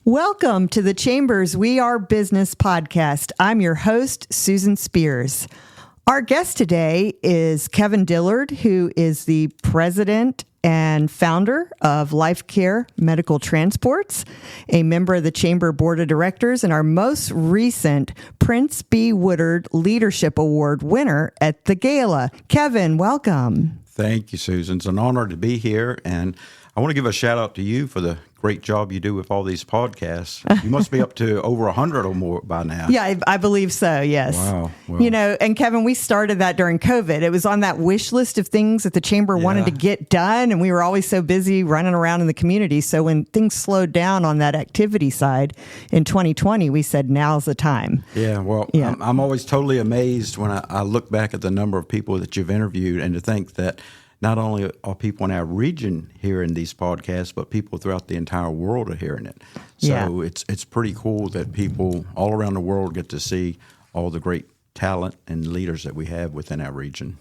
Welcome to the Chamber's We Are Business podcast. I'm your host, Susan Spears. Our guest today is Kevin Dillard, who is the president and founder of LifeCare Medical Transports, a member of the Chamber Board of Directors, and our most recent Prince B. Woodard Leadership Award winner at the Gala. Kevin, welcome. Thank you, Susan. It's an honor to be here, and I want to give a shout out to you for the great job you do with all these podcasts. You must be up to over 100 or more by now. Yeah, I believe so, yes. Wow. Well, you know, and Kevin, we started that during COVID. It was on that wish list of things that the Chamber wanted to get done, and we were always so busy running around in the community. So when things slowed down on that activity side in 2020, we said, now's the time. Yeah, well, yeah. I'm always totally amazed when I look back at the number of people that you've interviewed, and to think that not only are people in our region hearing these podcasts, but people throughout the entire world are hearing it. So it's pretty cool that people all around the world get to see all the great talent and leaders that we have within our region.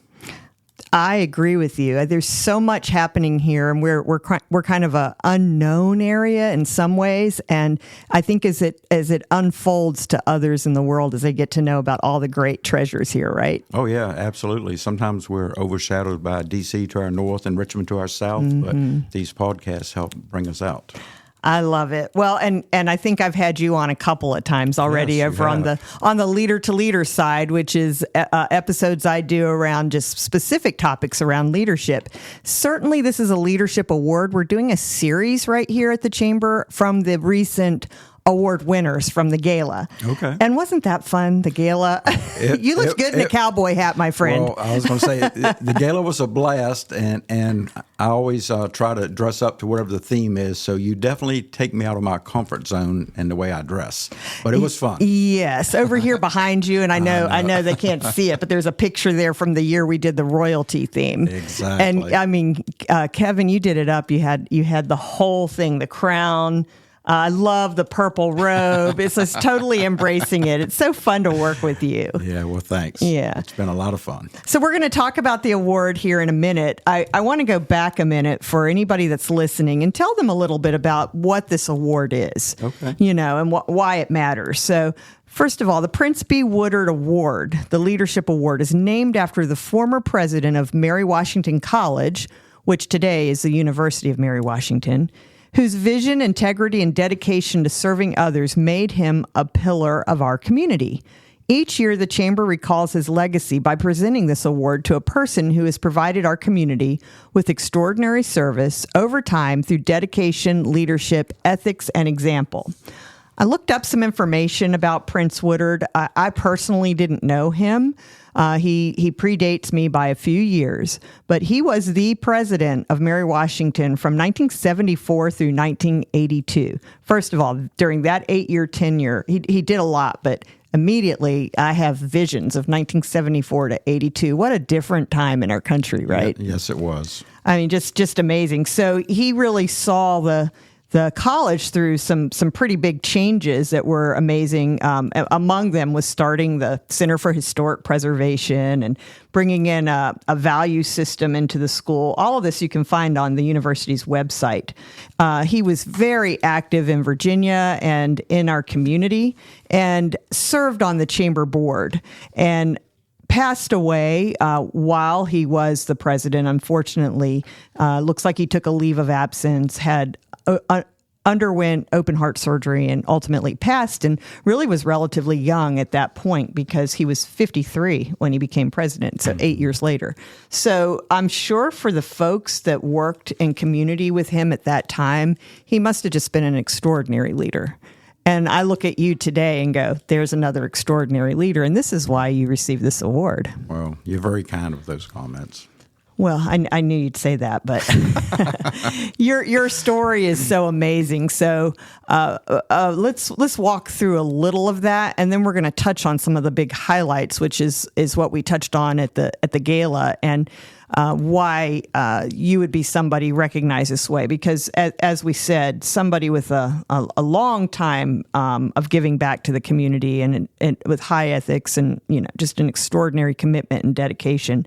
I agree with you. There's so much happening here, and we're kind of a unknown area in some ways. And I think as it unfolds to others in the world, as they get to know about all the great treasures here, right? Oh yeah, absolutely. Sometimes we're overshadowed by DC to our north and Richmond to our south, but these podcasts help bring us out. I love it. Well, and I think I've had you on a couple of times already over on the leader to leader side, which is episodes I do around just specific topics around leadership. Certainly, this is a leadership award. We're doing a series right here at the Chamber from the recent award winners from the Gala. Okay. And wasn't that fun, the Gala? You looked good in a cowboy hat, my friend. Well, I was going to say, the Gala was a blast, and I always try to dress up to whatever the theme is, so you definitely take me out of my comfort zone in the way I dress. But it was fun. Yes. Over here behind you, and I know they can't see it, but there's a picture there from the year we did the royalty theme. Exactly. And I mean, Kevin, you did it up. You had the whole thing, the crown. I love the purple robe. It's just totally embracing it. It's so fun to work with you. Yeah, well, thanks. Yeah. It's been a lot of fun. So we're going to talk about the award here in a minute. I want to go back a minute for anybody that's listening and tell them a little bit about what this award is, and why it matters. So first of all, the Prince B. Woodard Award, the Leadership Award, is named after the former president of Mary Washington College, which today is the University of Mary Washington, whose vision, integrity, and dedication to serving others made him a pillar of our community. Each year, the Chamber recalls his legacy by presenting this award to a person who has provided our community with extraordinary service over time through dedication, leadership, ethics, and example. I looked up some information about Prince Woodard. I personally didn't know him. He predates me by a few years, but he was the president of Mary Washington from 1974 through 1982. First of all, during that 8-year tenure, he did a lot, but immediately I have visions of 1974 to 82. What a different time in our country, right? Yes, it was. I mean, just amazing. So he really saw the college through some pretty big changes that were amazing. Among them was starting the Center for Historic Preservation and bringing in a value system into the school. All of this you can find on the university's website. He was very active in Virginia and in our community, and served on the Chamber board, and passed away while he was the president. Unfortunately, looks like he took a leave of absence, underwent open heart surgery, and ultimately passed, and really was relatively young at that point because he was 53 when he became president, so 8 years later. So I'm sure for the folks that worked in community with him at that time, he must have just been an extraordinary leader. And I look at you today and go, there's another extraordinary leader, and this is why you received this award. Well, you're very kind with those comments. Well, I knew you'd say that, but your story is so amazing. So let's walk through a little of that, and then we're going to touch on some of the big highlights, which is what we touched on at the gala, and why you would be somebody recognized this way. Because as we said, somebody with a long time of giving back to the community and with high ethics and just an extraordinary commitment and dedication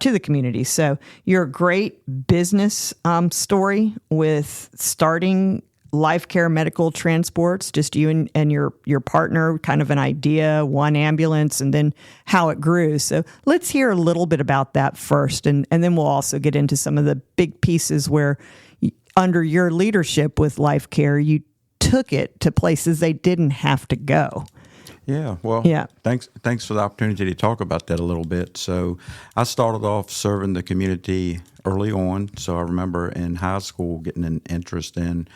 to the community. So you're a great business story with starting LifeCare Medical Transports, just you and your partner, kind of an idea, one ambulance, and then how it grew. So let's hear a little bit about that first, and then we'll also get into some of the big pieces where, under your leadership with LifeCare, you took it to places they didn't have to go. Yeah, well, thanks for the opportunity to talk about that a little bit. So I started off serving the community early on. So I remember in high school getting an interest in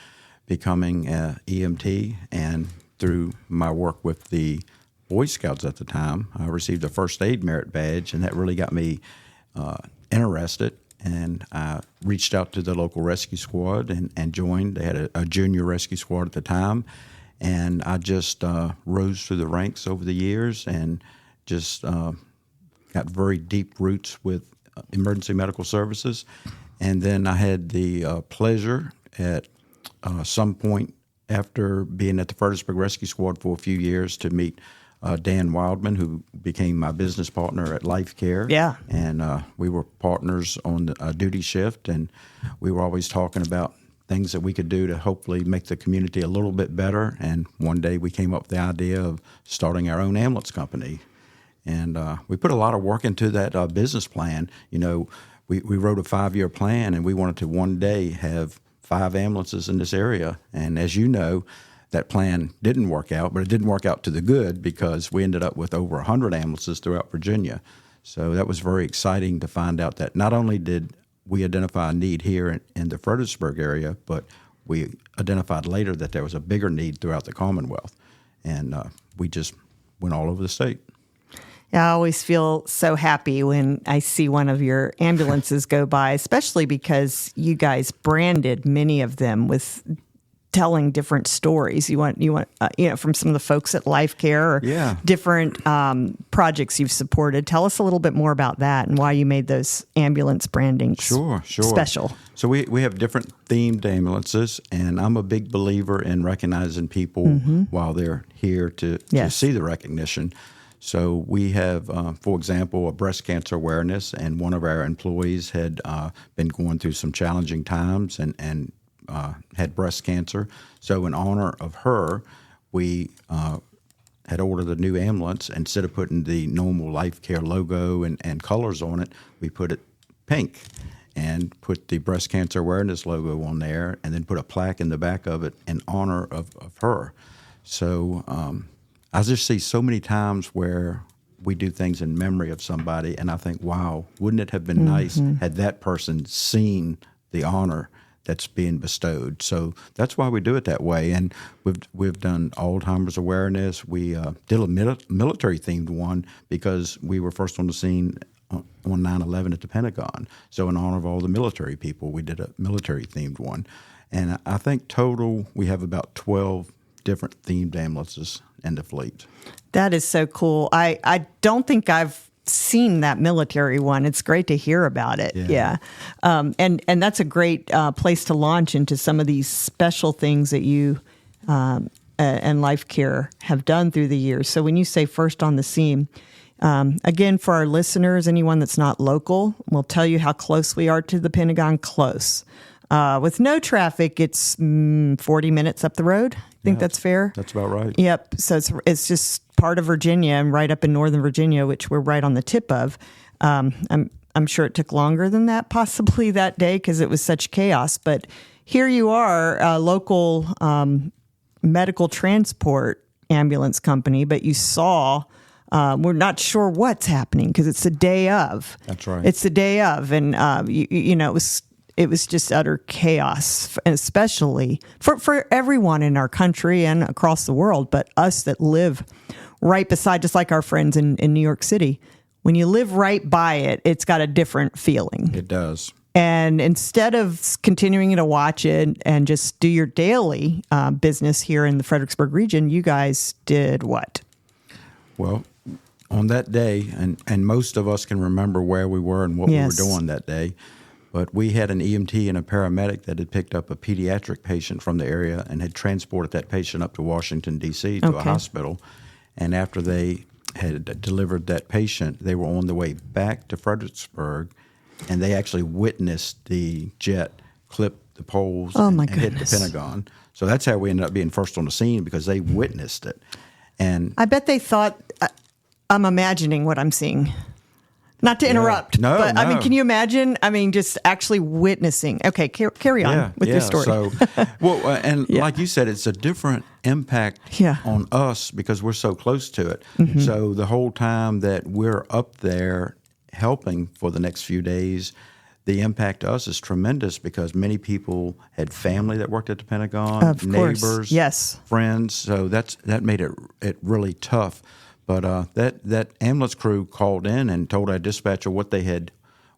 becoming an EMT, and through my work with the Boy Scouts at the time, I received a first aid merit badge, and that really got me interested. And I reached out to the local rescue squad and joined. They had a junior rescue squad at the time. And I just rose through the ranks over the years and just got very deep roots with emergency medical services. And then I had the pleasure at some point after being at the Fredericksburg Rescue Squad for a few years to meet Dan Wildman, who became my business partner at LifeCare. Yeah. And we were partners on a duty shift, and we were always talking about things that we could do to hopefully make the community a little bit better. And one day we came up with the idea of starting our own ambulance company. And we put a lot of work into that business plan. You know, we wrote a 5-year plan, and we wanted to one day have 5 ambulances in this area. And as you know, that plan didn't work out, but it didn't work out to the good because we ended up with over 100 ambulances throughout Virginia. So that was very exciting to find out that not only did we identify a need here in the Fredericksburg area, but we identified later that there was a bigger need throughout the Commonwealth. And we just went all over the state. Yeah, I always feel so happy when I see one of your ambulances go by, especially because you guys branded many of them with telling different stories. You want from some of the folks at LifeCare or different projects you've supported. Tell us a little bit more about that and why you made those ambulance branding special. So we have different themed ambulances, and I'm a big believer in recognizing people while they're here to see the recognition. So we have, for example, a breast cancer awareness, and one of our employees had been going through some challenging times and had breast cancer. So in honor of her, we had ordered a new ambulance. Instead of putting the normal LifeCare logo and colors on it, we put it pink and put the breast cancer awareness logo on there, and then put a plaque in the back of it in honor of her. So I just see so many times where we do things in memory of somebody, and I think, wow, wouldn't it have been nice had that person seen the honor that's being bestowed. So that's why we do it that way. And we've done Alzheimer's awareness. We did a military-themed one because we were first on the scene on 9/11 at the Pentagon. So in honor of all the military people, we did a military-themed one. And I think total we have about 12 different themed ambulances in the fleet. That is so cool. I don't think I've seen that military one. It's great to hear about it. Yeah. And that's a great place to launch into some of these special things that you and LifeCare have done through the years. So when you say first on the scene, again, for our listeners, anyone that's not local, we'll tell you how close we are to the Pentagon. Close. With no traffic, it's 40 minutes up the road. I think that's fair. That's about right. Yep. So it's just part of Virginia and right up in northern Virginia, which we're right on the tip of. I'm sure it took longer than that possibly that day because it was such chaos. But here you are, a local medical transport ambulance company, but you saw we're not sure what's happening because it's the day of. That's right. It's the day of, and it was just utter chaos, especially for everyone in our country and across the world, but us that live right beside, just like our friends in New York City. When you live right by it, it's got a different feeling. It does. And instead of continuing to watch it and just do your daily business here in the Fredericksburg region, you guys did what? Well, on that day, and most of us can remember where we were and what we were doing that day, but we had an EMT and a paramedic that had picked up a pediatric patient from the area and had transported that patient up to Washington, D.C. to a hospital. And after they had delivered that patient, they were on the way back to Fredericksburg, and they actually witnessed the jet clip the poles Oh, my and hit the goodness. Pentagon. So that's how we ended up being first on the scene, because they witnessed it. And I bet they thought, I'm imagining what I'm seeing. Not to interrupt, No, but I mean, no. can you imagine? I mean, just actually witnessing. Okay, carry on with your story. So, like you said, it's a different impact Yeah. on us because we're so close to it. So the whole time that we're up there helping for the next few days, the impact to us is tremendous because many people had family that worked at the Pentagon, Of course. neighbors, Yes. friends. So that made it really tough. But that ambulance crew called in and told our dispatcher what they had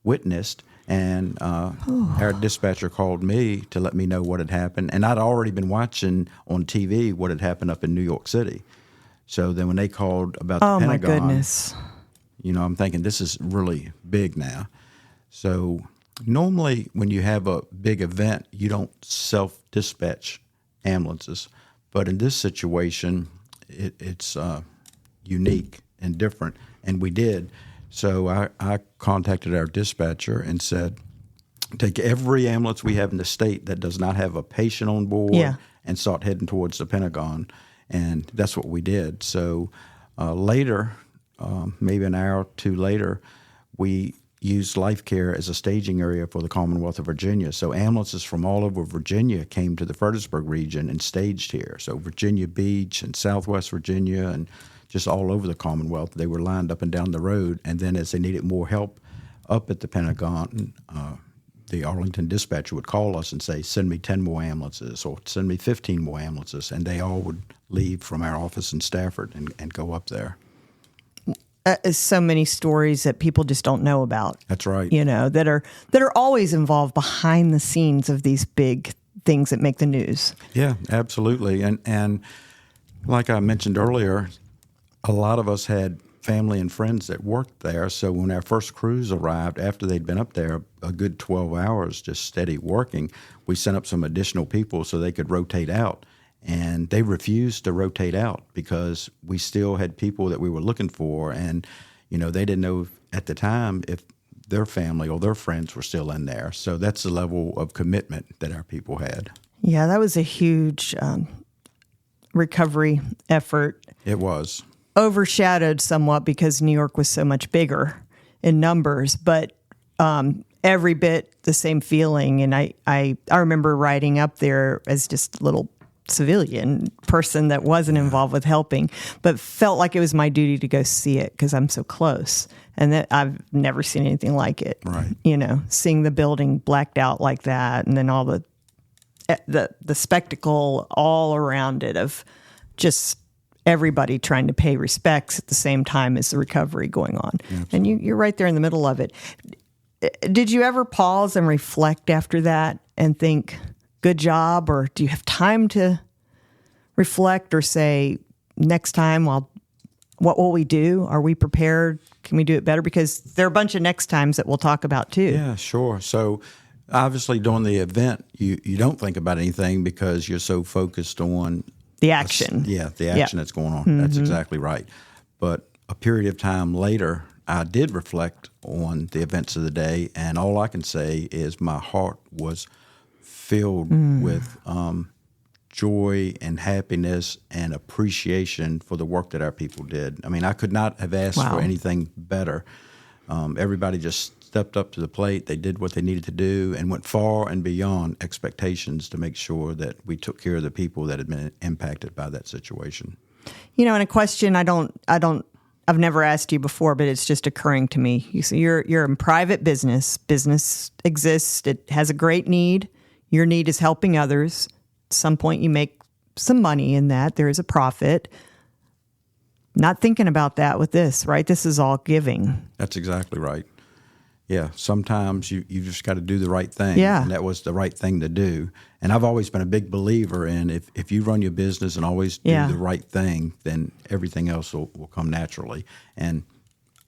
witnessed, and our dispatcher called me to let me know what had happened. And I'd already been watching on TV what had happened up in New York City. So then when they called about the Pentagon, my goodness. I'm thinking this is really big now. So normally when you have a big event, you don't self-dispatch ambulances. But in this situation, it's unique and different, and we did. So I contacted our dispatcher and said, take every ambulance we have in the state that does not have a patient on board and start heading towards the Pentagon. And that's what we did. So later, maybe an hour or two later, we used LifeCare as a staging area for the Commonwealth of Virginia. So ambulances from all over Virginia came to the Fredericksburg region and staged here. So Virginia Beach and Southwest Virginia and just all over the Commonwealth. They were lined up and down the road. And then as they needed more help up at the Pentagon, the Arlington dispatcher would call us and say, send me 10 more ambulances or send me 15 more ambulances. And they all would leave from our office in Stafford and go up there. So many stories that people just don't know about. That's right. That are always involved behind the scenes of these big things that make the news. Yeah, absolutely. And like I mentioned earlier, a lot of us had family and friends that worked there. So when our first crews arrived, after they'd been up there a good 12 hours, just steady working, we sent up some additional people so they could rotate out. And they refused to rotate out because we still had people that we were looking for. And, they didn't know at the time if their family or their friends were still in there. So that's the level of commitment that our people had. Yeah, that was a huge recovery effort. It was. Overshadowed somewhat because New York was so much bigger in numbers, but every bit the same feeling. And I remember riding up there as just a little civilian person that wasn't involved with helping, but felt like it was my duty to go see it because I'm so close. And that I've never seen anything like it. Right. Seeing the building blacked out like that, and then all the spectacle all around it of just everybody trying to pay respects at the same time as the recovery going on. Absolutely. And you're right there in the middle of it. Did you ever pause and reflect after that and think, good job, or do you have time to reflect or say, next time, what will we do? Are we prepared? Can we do it better? Because there are a bunch of next times that we'll talk about too. Yeah, sure. So obviously during the event, you don't think about anything because you're so focused on the action. The action that's going on. Mm-hmm. That's exactly right. But a period of time later, I did reflect on the events of the day, and all I can say is my heart was filled with joy and happiness and appreciation for the work that our people did. I mean, I could not have asked for anything better. Everybody just stepped up to the plate. They did what they needed to do and went far and beyond expectations to make sure that we took care of the people that had been impacted by that situation. And a question I've never asked you before, but it's just occurring to me. You're in private business. Business exists. It has a great need. Your need is helping others. At some point, you make some money in that. There is a profit. Not thinking about that with this, right? This is all giving. That's exactly right. Yeah, sometimes you just got to do the right thing. Yeah. And that was the right thing to do. And I've always been a big believer in if you run your business and always do the right thing, then everything else will come naturally. And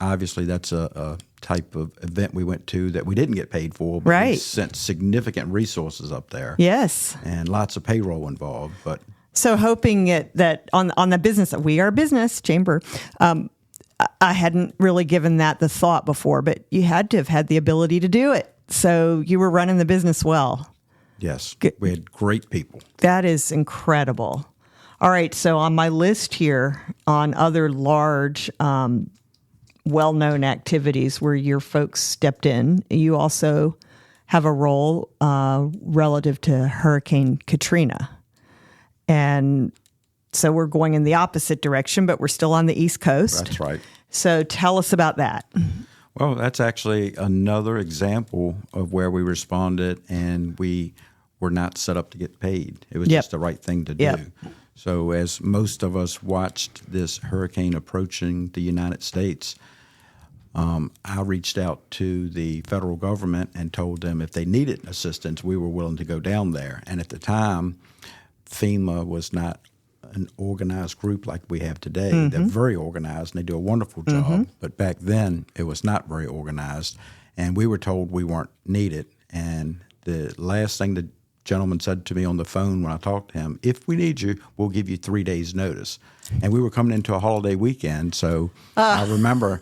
obviously that's a type of event we went to that we didn't get paid for, but we sent significant resources up there. Yes. And lots of payroll involved. But so hoping that on the business, we are a business chamber, I hadn't really given that the thought before, but you had to have had the ability to do it. So you were running the business well. Yes, we had great people. That is incredible. All right, so on my list here on other large, well-known activities where your folks stepped in, you also have a role relative to Hurricane Katrina. And so we're going in the opposite direction, but we're still on the East Coast. That's right. So tell us about that. Well, that's actually another example of where we responded and we were not set up to get paid. It was just the right thing to do. So as most of us watched this hurricane approaching the United States, I reached out to the federal government and told them if they needed assistance, we were willing to go down there. And at the time, FEMA was not an organized group like we have today. Mm-hmm. They're very organized and they do a wonderful job. Mm-hmm. But back then, it was not very organized. And we were told we weren't needed. And the last thing the gentleman said to me on the phone when I talked to him, if we need you, we'll give you 3 days notice. And we were coming into a holiday weekend. So I remember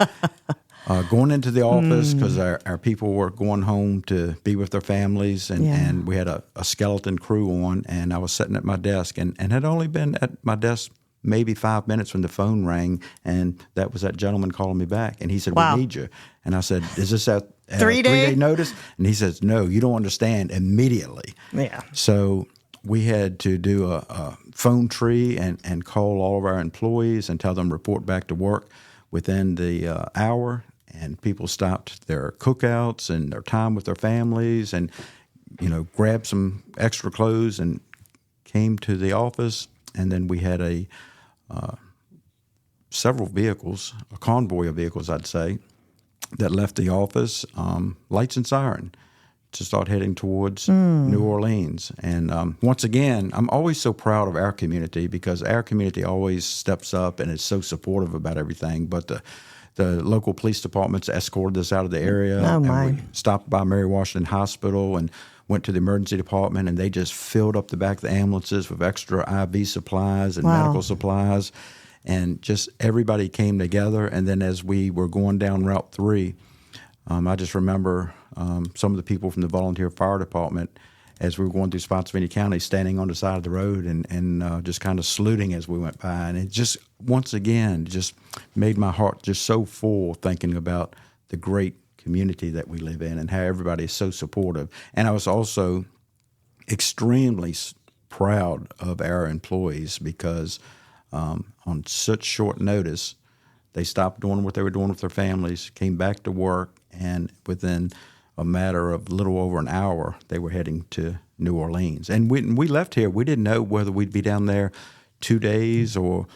going into the office because our people were going home to be with their families, and we had a skeleton crew on, and I was sitting at my desk and had only been at my desk maybe 5 minutes when the phone rang, and that was that gentleman calling me back, and he said, "We need you." And I said, "Is this a 3-day notice?" And he says, "No, you don't understand." Immediately. Yeah. So we had to do a phone tree and call all of our employees and tell them report back to work within the hour. And people stopped their cookouts and their time with their families and, grabbed some extra clothes and came to the office. And then we had several vehicles, a convoy of vehicles, I'd say, that left the office, lights and siren, to start heading towards New Orleans. And once again, I'm always so proud of our community because our community always steps up and is so supportive about everything. But the local police departments escorted us out of the area. Oh, my. And we stopped by Mary Washington Hospital and went to the emergency department, and they just filled up the back of the ambulances with extra IV supplies and medical supplies. And just everybody came together. And then as we were going down Route 3, I just remember some of the people from the volunteer fire department, as we were going through Spotsylvania County, standing on the side of the road and just kind of saluting as we went by. And it just, once again, just made my heart just so full thinking about the great community that we live in and how everybody is so supportive. And I was also extremely proud of our employees because on such short notice, they stopped doing what they were doing with their families, came back to work, and within a matter of a little over an hour, they were heading to New Orleans. And when we left here, we didn't know whether we'd be down there 2 days or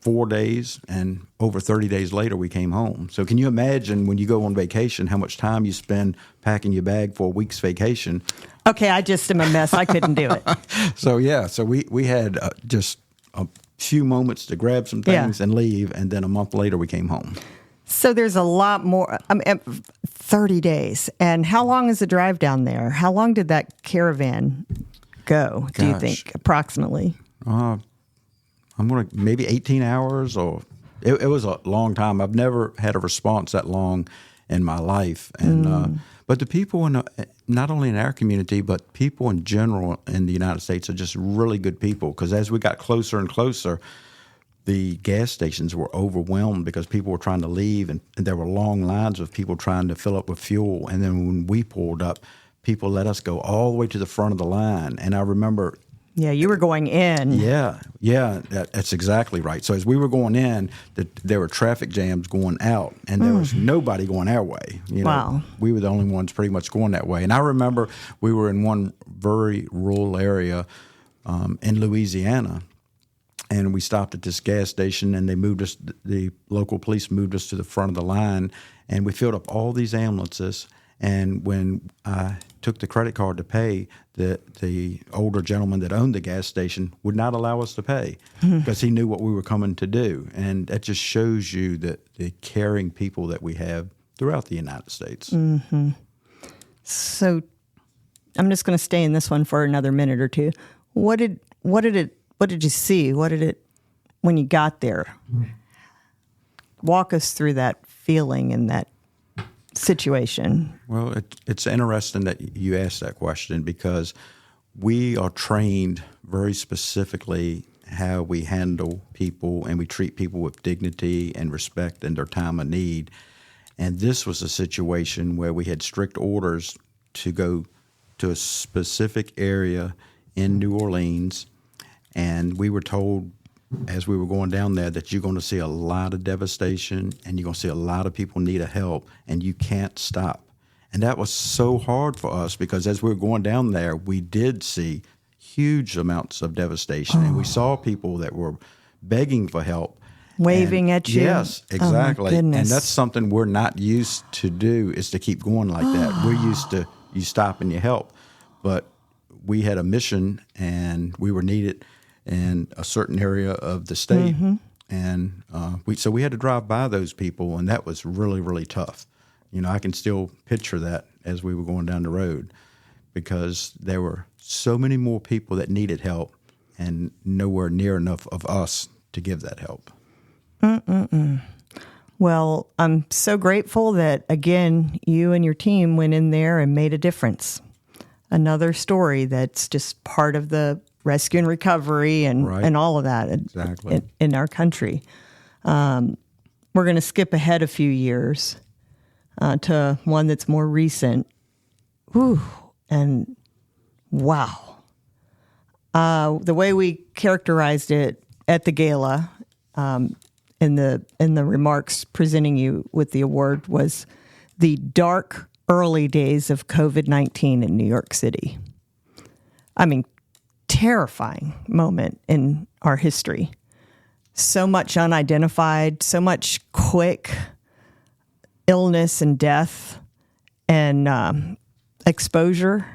4 days, and over 30 days later, we came home. So can you imagine when you go on vacation, how much time you spend packing your bag for a week's vacation? Okay, I just am a mess. I couldn't do it. So we had just a few moments to grab some things and leave, and then a month later, we came home. So there's a lot more, 30 days. And how long is the drive down there? How long did that caravan go, do you think, approximately? I'm going to maybe 18 hours, or it was a long time. I've never had a response that long in my life. And but the people, not only in our community, but people in general in the United States are just really good people. Because as we got closer and closer, the gas stations were overwhelmed because people were trying to leave, and there were long lines of people trying to fill up with fuel. And then when we pulled up, people let us go all the way to the front of the line. And I remember... Yeah, you were going in. Yeah, that's exactly right. So as we were going in, there were traffic jams going out, and there was nobody going our way. Wow. We were the only ones pretty much going that way. And I remember we were in one very rural area in Louisiana, and we stopped at this gas station, and they moved us. The local police moved us to the front of the line, and we filled up all these ambulances. And when I took the credit card to pay, the older gentleman that owned the gas station would not allow us to pay because he knew what we were coming to do. And that just shows you the caring people that we have throughout the United States. Mm-hmm. So I'm just going to stay in this one for another minute or two. What did you see? When you got there? Walk us through that feeling and that situation? Well, it's interesting that you asked that question because we are trained very specifically how we handle people and we treat people with dignity and respect in their time of need. And this was a situation where we had strict orders to go to a specific area in New Orleans, and we were told as we were going down there that you're going to see a lot of devastation and you're going to see a lot of people need help, and you can't stop. And that was so hard for us because as we were going down there, we did see huge amounts of devastation, and we saw people that were begging for help. Waving at you. Yes, exactly. Oh, my goodness. And that's something we're not used to do, is to keep going like that. We're used to you stop and you help. But we had a mission, and we were needed in a certain area of the state. Mm-hmm. And so we had to drive by those people, and that was really, really tough. You know, I can still picture that as we were going down the road, because there were so many more people that needed help and nowhere near enough of us to give that help. Well, I'm so grateful that, again, you and your team went in there and made a difference. Another story that's just part of the rescue and recovery and all of that Exactly. in our country. We're going to skip ahead a few years to one that's more recent. Whew, and wow. The way we characterized it at the gala, in the remarks presenting you with the award, was the dark early days of COVID-19 in New York City. I mean, terrifying moment in our history. So much unidentified, so much quick illness and death and exposure.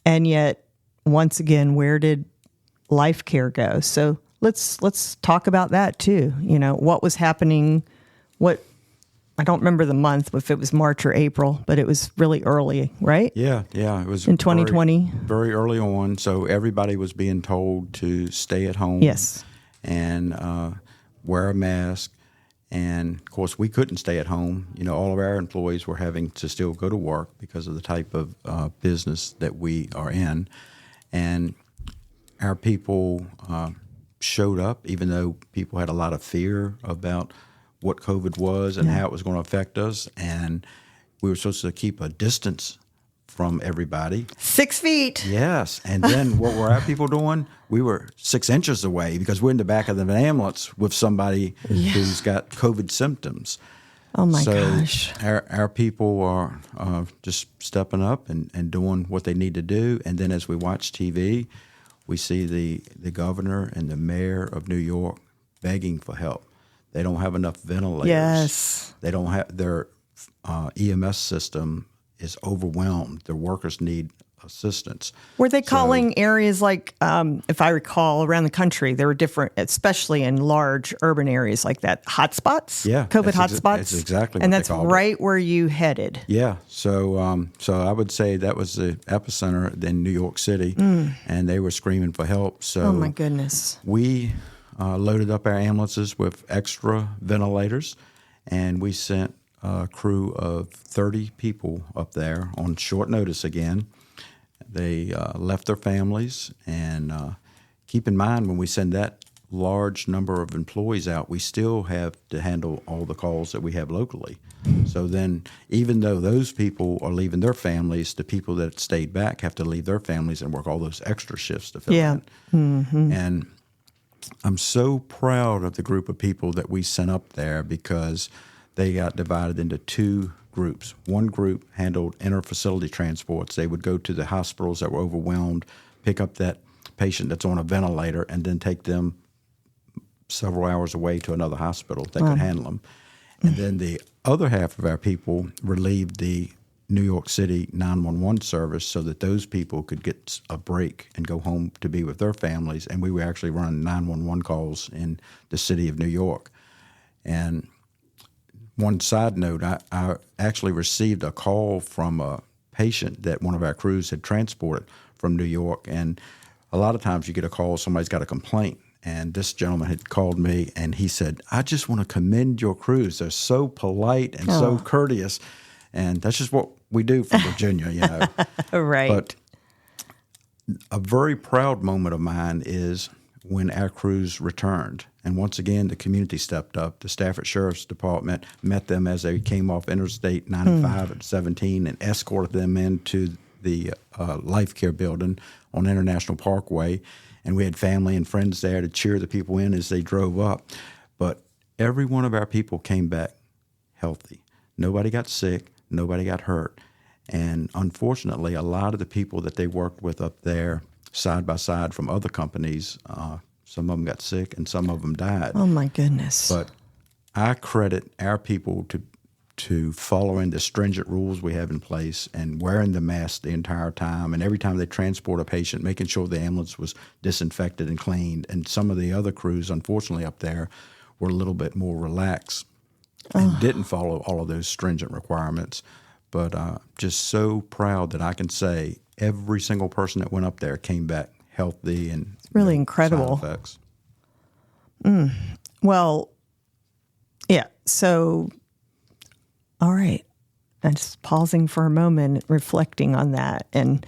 And yet, once again, where did LifeCare go? So let's talk about that too. You know, what was happening, I don't remember the month, if it was March or April, but it was really early, right? Yeah, it was in 2020. Very early on. So everybody was being told to stay at home. Yes. And wear a mask. And of course, we couldn't stay at home. You know, all of our employees were having to still go to work because of the type of business that we are in. And our people showed up, even though people had a lot of fear about what COVID was and how it was going to affect us. And we were supposed to keep a distance from everybody. 6 feet. Yes. And then what were our people doing? We were 6 inches away because we're in the back of the ambulance with somebody who's got COVID symptoms. Oh, my gosh. Our people are just stepping up and doing what they need to do. And then as we watch TV, we see the governor and the mayor of New York begging for help. They don't have enough ventilators. Yes. They don't have their EMS system is overwhelmed. Their workers need assistance. Were they calling areas like, if I recall, around the country, there were different, especially in large urban areas like that, hotspots? Yeah. COVID hotspots? That's exactly what and they that's called right it. where you headed. Yeah. So I would say that was the epicenter in New York City, and they were screaming for help. So oh, my goodness. We loaded up our ambulances with extra ventilators, and we sent a crew of 30 people up there on short notice again. They left their families, and keep in mind when we send that large number of employees out, we still have to handle all the calls that we have locally. So then, even though those people are leaving their families, the people that stayed back have to leave their families and work all those extra shifts to fill in. Mm-hmm. And I'm so proud of the group of people that we sent up there because they got divided into two groups. One group handled inter-facility transports. They would go to the hospitals that were overwhelmed, pick up that patient that's on a ventilator, and then take them several hours away to another hospital that could handle them. And then the other half of our people relieved the New York City 911 service so that those people could get a break and go home to be with their families. And we were actually running 911 calls in the city of New York. And one side note, I actually received a call from a patient that one of our crews had transported from New York. And a lot of times you get a call, somebody's got a complaint. And this gentleman had called me, and he said, I just want to commend your crews. They're so polite and so courteous. And that's just what we do from Virginia, Right. But a very proud moment of mine is when our crews returned. And once again, the community stepped up. The Stafford Sheriff's Department met them as they came off Interstate 95 at 17 and escorted them into the LifeCare building on International Parkway. And we had family and friends there to cheer the people in as they drove up. But every one of our people came back healthy. Nobody got sick. Nobody got hurt. And unfortunately, a lot of the people that they worked with up there, side by side from other companies, some of them got sick and some of them died. Oh, my goodness. But I credit our people to following the stringent rules we have in place and wearing the mask the entire time. And every time they transport a patient, making sure the ambulance was disinfected and cleaned. And some of the other crews, unfortunately, up there were a little bit more relaxed and didn't follow all of those stringent requirements. But just so proud that I can say every single person that went up there came back healthy and it's really incredible. Side effects. Well, yeah. So, all right. I'm just pausing for a moment, reflecting on that, and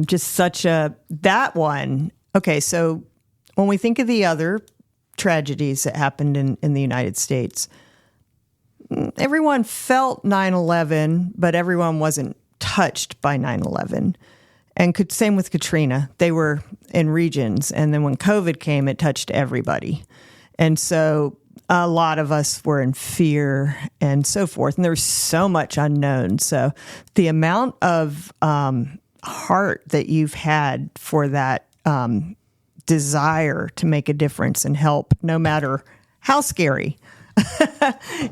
just that one. Okay, so when we think of the other tragedies that happened in the United States, everyone felt 9/11, but everyone wasn't touched by 9/11. And same with Katrina. They were in regions. And then when COVID came, it touched everybody. And so a lot of us were in fear and so forth. And there was so much unknown. So the amount of heart that you've had for that desire to make a difference and help, no matter how scary,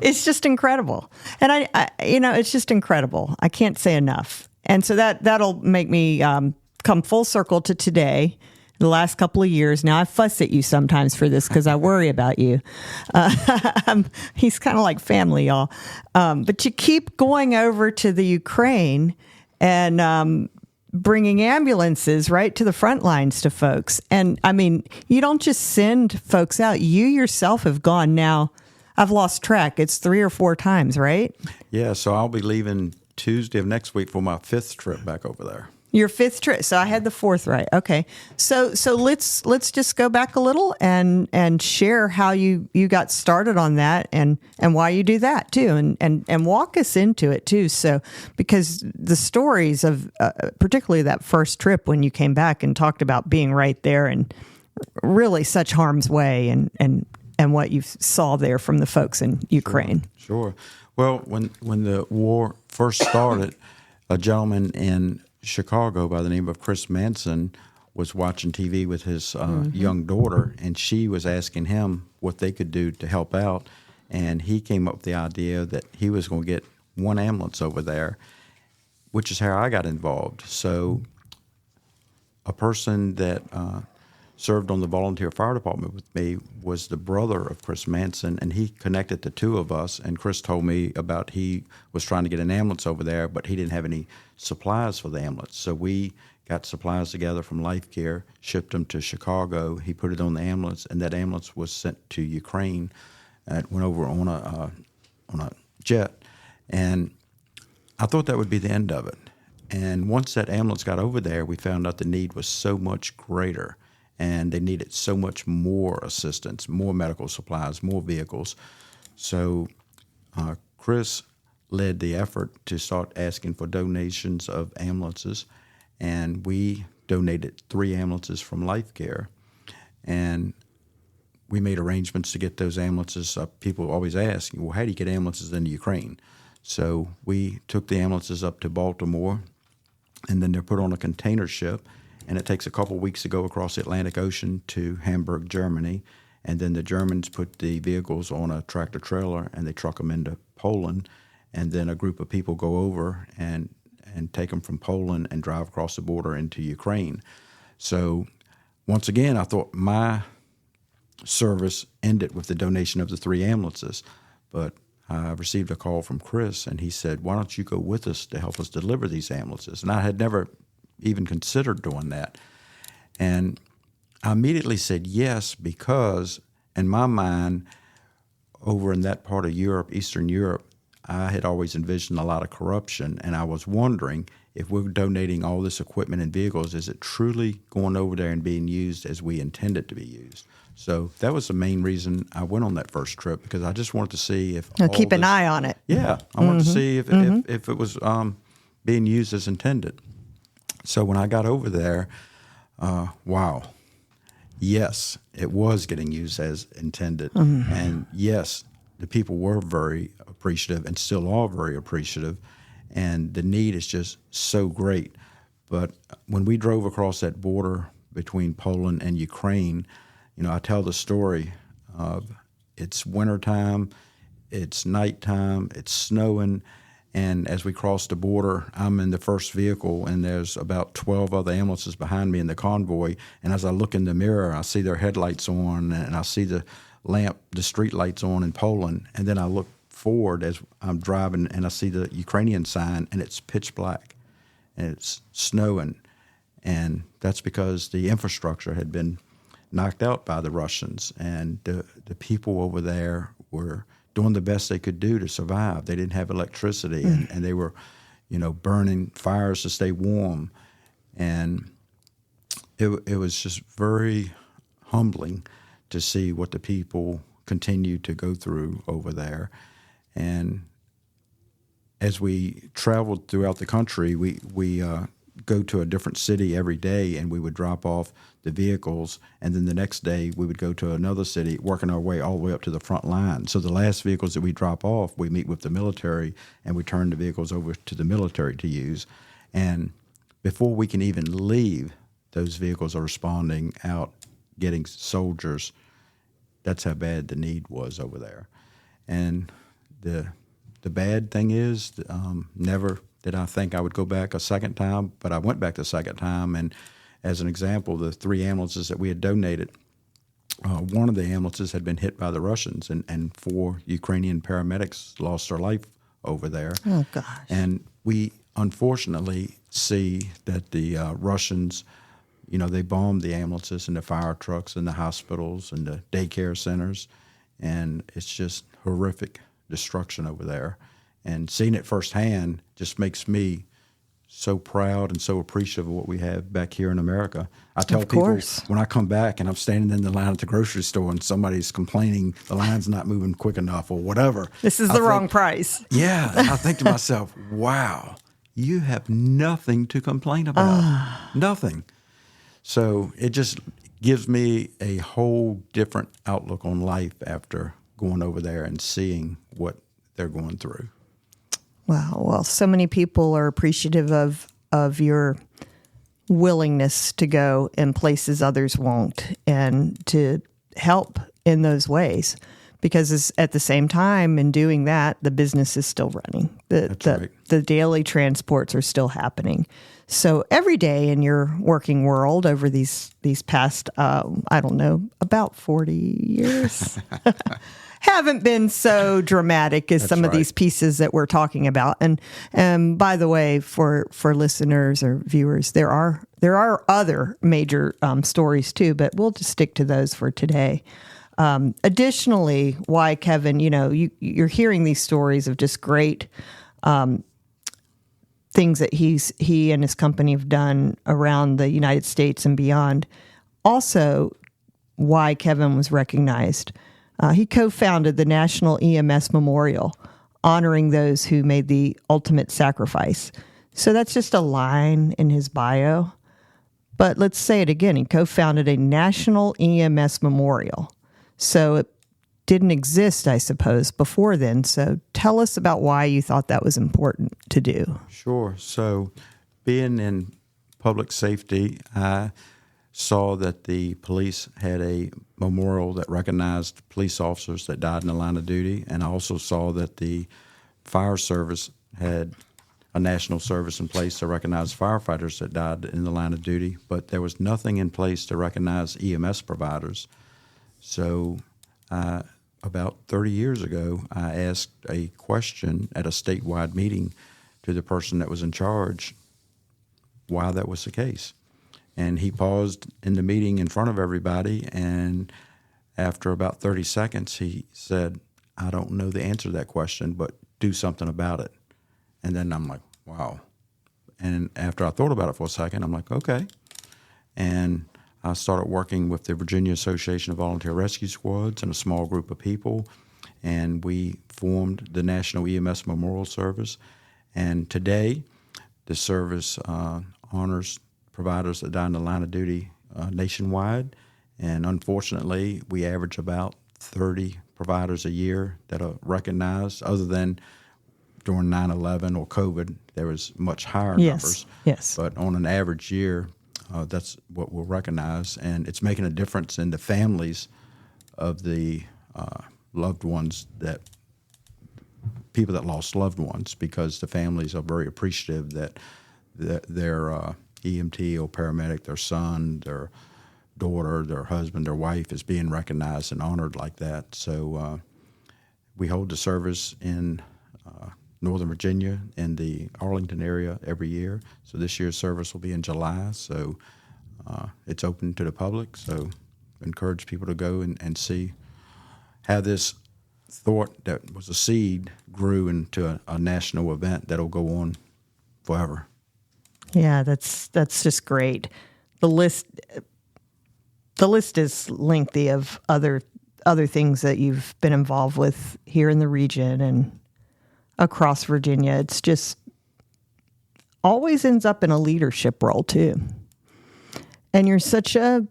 it's just incredible. And I it's just incredible. I can't say enough. And so that'll make me come full circle to today, the last couple of years. Now, I fuss at you sometimes for this because I worry about you. He's kind of like family, y'all. But you keep going over to the Ukraine and bringing ambulances right to the front lines to folks. And, I mean, you don't just send folks out. You yourself have gone now. I've lost track. It's 3 or 4 times, right? Yeah, so I'll be leaving Tuesday of next week for my 5th trip back over there. Your 5th trip. So I had the 4th right. Okay. So let's just go back a little and share how you got started on that and why you do that too, and walk us into it too. So because the stories of particularly that first trip when you came back and talked about being right there and really such harm's way and what you saw there from the folks in Ukraine. Sure. Well, when the war first started, a gentleman in Chicago by the name of Chris Manson was watching TV with his young daughter, and she was asking him what they could do to help out. And he came up with the idea that he was going to get one ambulance over there, which is how I got involved. So a person that served on the volunteer fire department with me was the brother of Chris Manson, and he connected the two of us. And Chris told me about he was trying to get an ambulance over there, but he didn't have any supplies for the ambulance. So we got supplies together from LifeCare, shipped them to Chicago. He put it on the ambulance, and that ambulance was sent to Ukraine. It went over on a jet, and I thought that would be the end of it. And once that ambulance got over there, we found out the need was so much greater. And they needed so much more assistance, more medical supplies, more vehicles. So Chris led the effort to start asking for donations of ambulances, and we donated 3 ambulances from LifeCare. And we made arrangements to get those ambulances. People always ask, well, how do you get ambulances into Ukraine? So we took the ambulances up to Baltimore, and then they're put on a container ship. And it takes a couple weeks to go across the Atlantic Ocean to Hamburg, Germany. And then the Germans put the vehicles on a tractor trailer and they truck them into Poland. And then a group of people go over and take them from Poland and drive across the border into Ukraine. So once again, I thought my service ended with the donation of the 3 ambulances. But I received a call from Chris, and he said, why don't you go with us to help us deliver these ambulances? And I had never even considered doing that. And I immediately said yes, because in my mind, over in that part of Europe, Eastern Europe, I had always envisioned a lot of corruption, and I was wondering if we're donating all this equipment and vehicles, is it truly going over there and being used as we intend it to be used? So that was the main reason I went on that first trip, because I just wanted to see if keep an eye on it. Yeah, I wanted to see if it was being used as intended. So when I got over there, wow. Yes, it was getting used as intended. And yes, the people were very appreciative and still are very appreciative. And the need is just so great. But when we drove across that border between Poland and Ukraine, I tell the story of it's wintertime, it's nighttime, it's snowing. And as we crossed the border, I'm in the first vehicle, and there's about 12 other ambulances behind me in the convoy. And as I look in the mirror, I see their headlights on, and I see the street lights on in Poland. And then I look forward as I'm driving, and I see the Ukrainian sign, and it's pitch black, and it's snowing. And that's because the infrastructure had been knocked out by the Russians, and the people over there were doing the best they could do to survive. They didn't have electricity, and they were, burning fires to stay warm. And it was just very humbling to see what the people continue to go through over there. And as we traveled throughout the country, we go to a different city every day, and we would drop off the vehicles, and then the next day we would go to another city, working our way all the way up to the front line. So the last vehicles that we drop off, we meet with the military, and we turn the vehicles over to the military to use. And before we can even leave, those vehicles are responding out, getting soldiers. That's how bad the need was over there. And the bad thing is, never did I think I would go back a second time, but I went back the second time. And as an example, the 3 ambulances that we had donated, one of the ambulances had been hit by the Russians, and 4 Ukrainian paramedics lost their life over there. Oh, gosh. And we unfortunately see that the Russians, they bombed the ambulances and the fire trucks and the hospitals and the daycare centers, and it's just horrific destruction over there. And seeing it firsthand just makes me so proud and so appreciative of what we have back here in America. I tell people when I come back and I'm standing in the line at the grocery store and somebody's complaining the line's not moving quick enough or whatever. This is the wrong price. Yeah. And I think to myself, wow, you have nothing to complain about. Nothing. So it just gives me a whole different outlook on life after going over there and seeing what they're going through. Wow. Well, so many people are appreciative of your willingness to go in places others won't, and to help in those ways. Because at the same time, in doing that, the business is still running. The daily transports are still happening. So every day in your working world over these past, about 40 years, haven't been so dramatic as some of these pieces that we're talking about. And by the way, for listeners or viewers, there are other major stories too, but we'll just stick to those for today. Additionally, why Kevin, you're hearing these stories of just great things that he and his company have done around the United States and beyond. Also, why Kevin was recognized. He co-founded the National EMS Memorial, honoring those who made the ultimate sacrifice. So that's just a line in his bio. But let's say it again. He co-founded a National EMS Memorial. So it didn't exist, I suppose, before then. So tell us about why you thought that was important to do. Sure. So being in public safety, I saw that the police had a memorial that recognized police officers that died in the line of duty, and I also saw that the fire service had a national service in place to recognize firefighters that died in the line of duty, but there was nothing in place to recognize EMS providers. So about 30 years ago, I asked a question at a statewide meeting to the person that was in charge why that was the case. And he paused in the meeting in front of everybody, and after about 30 seconds, he said, "I don't know the answer to that question, but do something about it. And then I'm like, wow. And after I thought about it for a second, I'm like, okay. And I started working with the Virginia Association of Volunteer Rescue Squads and a small group of people, and we formed the National EMS Memorial Service. And today, the service honors providers that die in the line of duty nationwide. And unfortunately, we average about 30 providers a year that are recognized, other than during 9/11 or COVID, there was much higher numbers. Yes. But on an average year, that's what we'll recognize. And it's making a difference in the families of the loved ones, that people that lost loved ones, because the families are very appreciative that their EMT or paramedic, their son, their daughter, their husband, their wife is being recognized and honored like that. So we hold the service in Northern Virginia in the Arlington area every year. So this year's service will be in July. So it's open to the public. So I encourage people to go and see how this thought that was a seed grew into a national event that'll go on forever. Yeah, that's just great. The list is lengthy of other things that you've been involved with here in the region and across Virginia. It's just always ends up in a leadership role too. And you're such a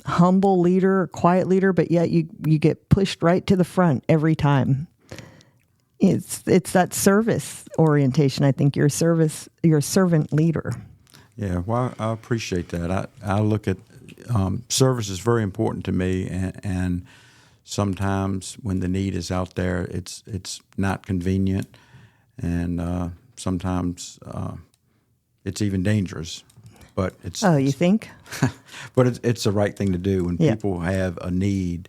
humble leader, quiet leader, but yet you get pushed right to the front every time. It's that service orientation. I think you're a servant leader. Yeah, well, I appreciate that. I look at service is very important to me, and sometimes when the need is out there, it's not convenient, and sometimes it's even dangerous. But it's you think? But it's the right thing to do when people have a need.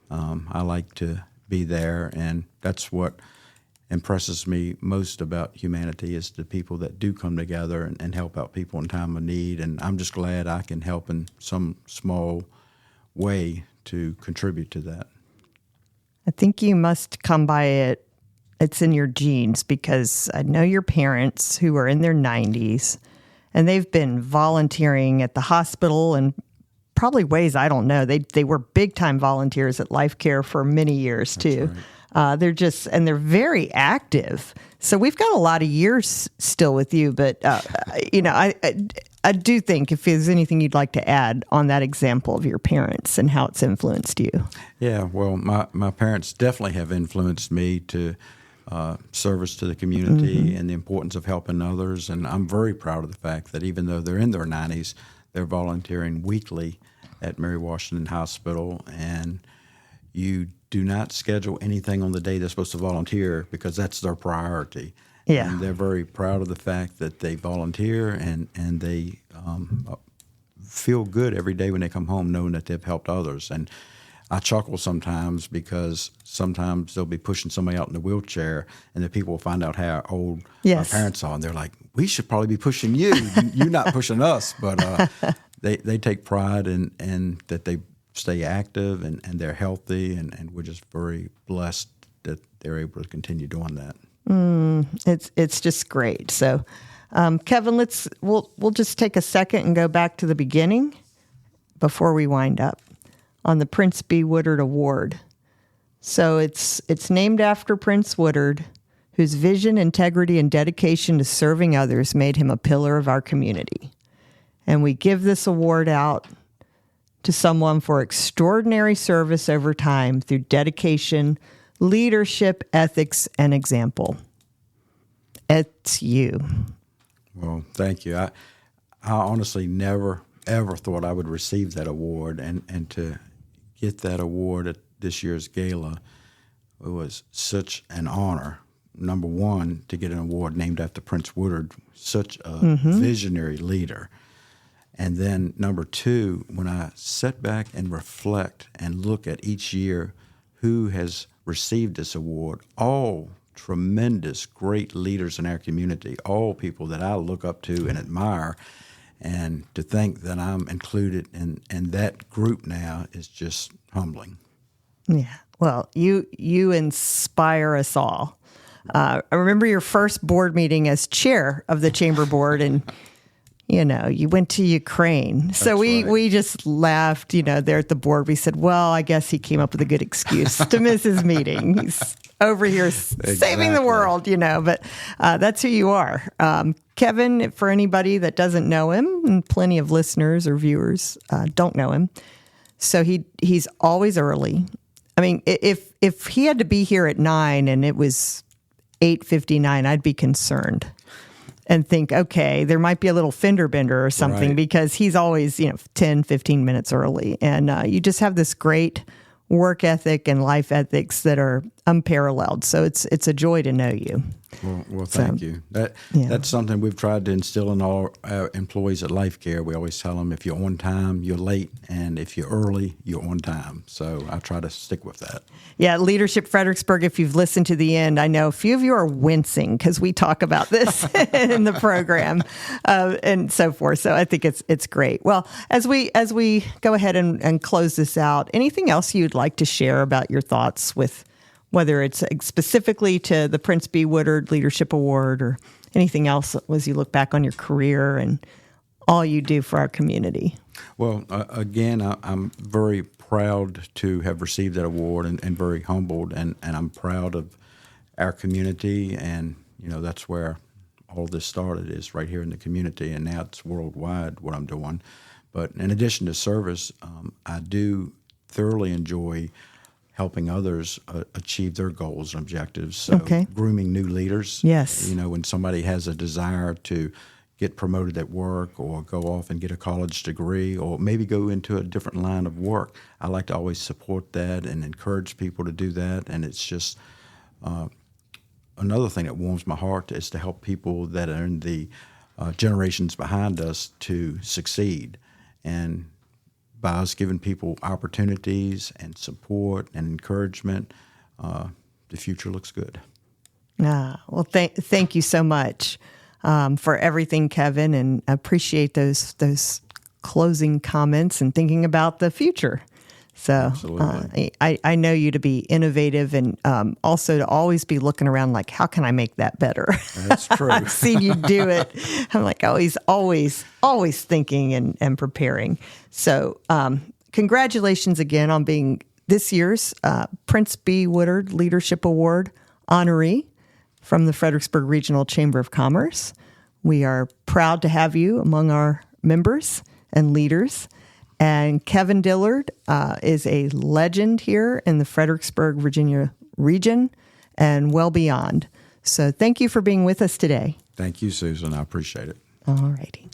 I like to be there, and that's what impresses me most about humanity is the people that do come together and help out people in time of need. And I'm just glad I can help in some small way to contribute to that. I think you must come by it. It's in your genes, because I know your parents who are in their 90s, and they've been volunteering at the hospital and probably ways I don't know. They were big time volunteers at LifeCare for many years too. Right. They're very active. So we've got a lot of years still with you, but I do think if there's anything you'd like to add on that example of your parents and how it's influenced you. Yeah, well, my parents definitely have influenced me to service to the community and the importance of helping others. And I'm very proud of the fact that even though they're in their 90s, they're volunteering weekly at Mary Washington Hospital. And you do not schedule anything on the day they're supposed to volunteer, because that's their priority. Yeah. And they're very proud of the fact that they volunteer, and they feel good every day when they come home knowing that they've helped others. And I chuckle sometimes, because sometimes they'll be pushing somebody out in a wheelchair, and the people will find out how old our parents are, and they're like, we should probably be pushing you. You're not pushing us. But they take pride in that they stay active and they're healthy, and we're just very blessed that they're able to continue doing that. It's just great. So, Kevin, we'll just take a second and go back to the beginning before we wind up on the Prince B. Woodard Award. So it's named after Prince Woodard, whose vision, integrity, and dedication to serving others made him a pillar of our community. And we give this award out to someone for extraordinary service over time through dedication, leadership, ethics, and example. It's you. Well, thank you. I honestly never, ever thought I would receive that award, and to get that award at this year's gala, it was such an honor. Number one, to get an award named after Prince Woodard, such a visionary leader. And then number two, when I sit back and reflect and look at each year who has received this award, all tremendous, great leaders in our community, all people that I look up to and admire, and to think that I'm included in that group now is just humbling. Yeah. Well, you inspire us all. I remember your first board meeting as chair of the chamber board, and you went to Ukraine. So we just laughed, there at the board. We said, well, I guess he came up with a good excuse to miss his meeting. He's over here saving the world, but that's who you are. Kevin, for anybody that doesn't know him, and plenty of listeners or viewers don't know him, so he's always early. I mean, if he had to be here at 9 and it was 8:59, I'd be concerned and think, okay, there might be a little fender bender or something, because he's always, 10, 15 minutes early. And you just have this great work ethic and life ethics that are unparalleled. So it's a joy to know you. Well, thank you. That's something we've tried to instill in all our employees at LifeCare. We always tell them, if you're on time, you're late, and if you're early, you're on time. So I try to stick with that. Yeah, Leadership Fredericksburg, if you've listened to the end, I know a few of you are wincing because we talk about this in the program and so forth. So I think it's great. Well, as we go ahead and close this out, anything else you'd like to share about your thoughts with, whether it's specifically to the Prince B. Woodard Leadership Award or anything else as you look back on your career and all you do for our community? Well, again, I'm very proud to have received that award and very humbled, and I'm proud of our community, and that's where all this started, is right here in the community, and now it's worldwide what I'm doing. But in addition to service, I do thoroughly enjoy helping others achieve their goals and objectives. So grooming new leaders. Yes. When somebody has a desire to get promoted at work or go off and get a college degree or maybe go into a different line of work, I like to always support that and encourage people to do that. And it's just another thing that warms my heart is to help people that are in the generations behind us to succeed. And by us giving people opportunities and support and encouragement, the future looks good. Well, thank you so much for everything, Kevin, and I appreciate those closing comments and thinking about the future. So I know you to be innovative and also to always be looking around like, how can I make that better? That's true. I've seen you do it. I'm like always thinking and preparing. So congratulations again on being this year's Prince B. Woodard Leadership Award honoree from the Fredericksburg Regional Chamber of Commerce. We are proud to have you among our members and leaders. And Kevin Dillard is a legend here in the Fredericksburg, Virginia region and well beyond. So thank you for being with us today. Thank you, Susan. I appreciate it. All righty.